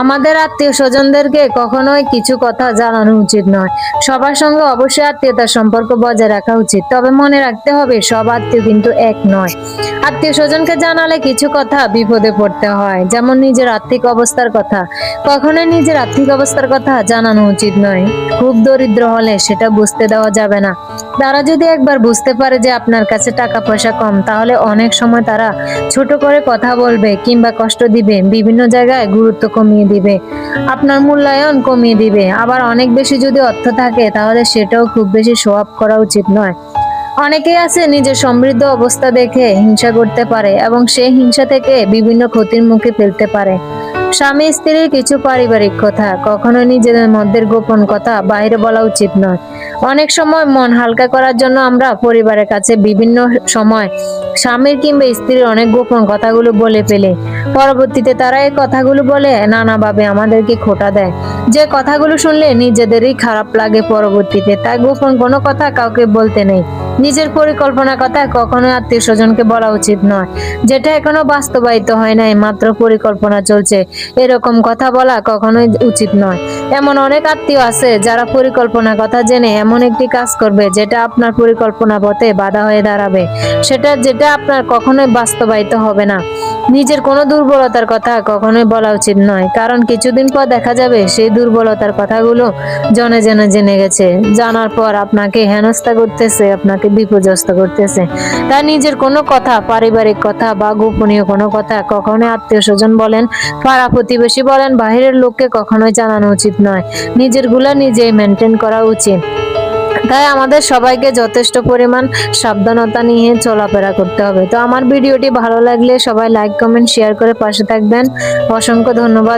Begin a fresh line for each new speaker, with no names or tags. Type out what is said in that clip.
আমাদের আত্মীয় স্বজনদেরকে কখনোই কিছু কথা জানানো উচিত নয়। সবার সঙ্গে অবশ্যই আত্মীয়তার সম্পর্ক বজায় রাখা উচিত, তবে মনে রাখতে হবে সব আত্মীয় কিন্তু এক নয়। আত্মীয় স্বজনকে জানালে কিছু কথা বিপদে পড়তে হয়, যেমন নিজের আর্থিক অবস্থার কথা। কখনোই নিজের আর্থিক অবস্থার কথা জানানো উচিত নয়। খুব দরিদ্র হলে সেটা বুঝতে দেওয়া যাবে না। তারা যদি একবার বুঝতে পারে যে আপনার কাছে টাকা পয়সা কম, তাহলে অনেক সময় তারা ছোট করে কথা বলবে কিংবা কষ্ট দিবে, বিভিন্ন জায়গায় গুরুত্ব কমিয়ে দিবে, আপনার মূল্যায়ন কমিয়ে দিবে। আবার অনেক বেশি যদি অর্থ থাকে তাহলে সেটাও খুব বেশি শো অফ করা উচিত নয়। অনেকেই আছে নিজের সমৃদ্ধ অবস্থা দেখে হিংসা করতে পারে এবং সেই হিংসা থেকে বিভিন্ন ক্ষতির মুখে ফেলতে পারে। স্বামী স্ত্রীর কিছু পারিবারিক কথা, কখনো নিজেদের মধ্যে গোপন কথা বাইরে বলা উচিত নয়। অনেক সময় মন হালকা করার জন্য আমরা পরিবারের কাছে বিভিন্ন সময় স্বামীর কিংবা স্ত্রীর অনেক গোপন কথাগুলো বলে ফেলে। পরবর্তীতে তারা এই কথাগুলো বলে নানাভাবে আমাদেরকে খোঁটা দেয়, যে কথাগুলো শুনলে নিজেদেরই খারাপ লাগে পরবর্তীতে। তাই গোপন কোনো কথা কাউকে বলতে নেই। নিজের পরিকল্পনার কথা কখনোই আত্মীয় স্বজনকে বলা উচিত নয়। যেটা এখনো বাস্তবায়িত হয় নাই, মাত্র পরিকল্পনা চলছে, এরকম কথা বলা কখনোই উচিত নয়। এমন অনেক আত্মীয় আছে যারা পরিকল্পনার কথা জেনে এমন একটি কাজ করবে যেটা আপনার পরিকল্পনা পথে বাধা হয়ে দাঁড়াবে, যেটা আপনার কখনোই বাস্তবায়িত হবে না। নিজের কোনো দুর্বলতার কথা কখনোই বলা উচিত নয়, কারণ কিছুদিন পর দেখা যাবে সেই দুর্বলতার কথাগুলো জনে জনে জেনে গেছে, জানার পর আপনাকে হেনস্থা করতেছে, আপনাকে বিপর্যস্ত করতেছে। তাই নিজের কোনো কথা, পারিবারিক কথা বা গোপনীয় কোনো কথা কখনোই আত্মীয় স্বজন বলেন, পাড়া প্রতিবেশী বলেন, বাহিরের লোককে কখনোই জানানো উচিত নয়। নিজের গুলা নিজেই মেনটেন করা উচিত। তাই আমাদের সবাইকে যথেষ্ট পরিমাণ সাবধানতা নিয়ে চলাফেরা করতে হবে। তো আমার ভিডিওটি ভালো লাগলে সবাই লাইক, কমেন্ট, শেয়ার করে পাশে থাকবেন। অসংখ্য ধন্যবাদ।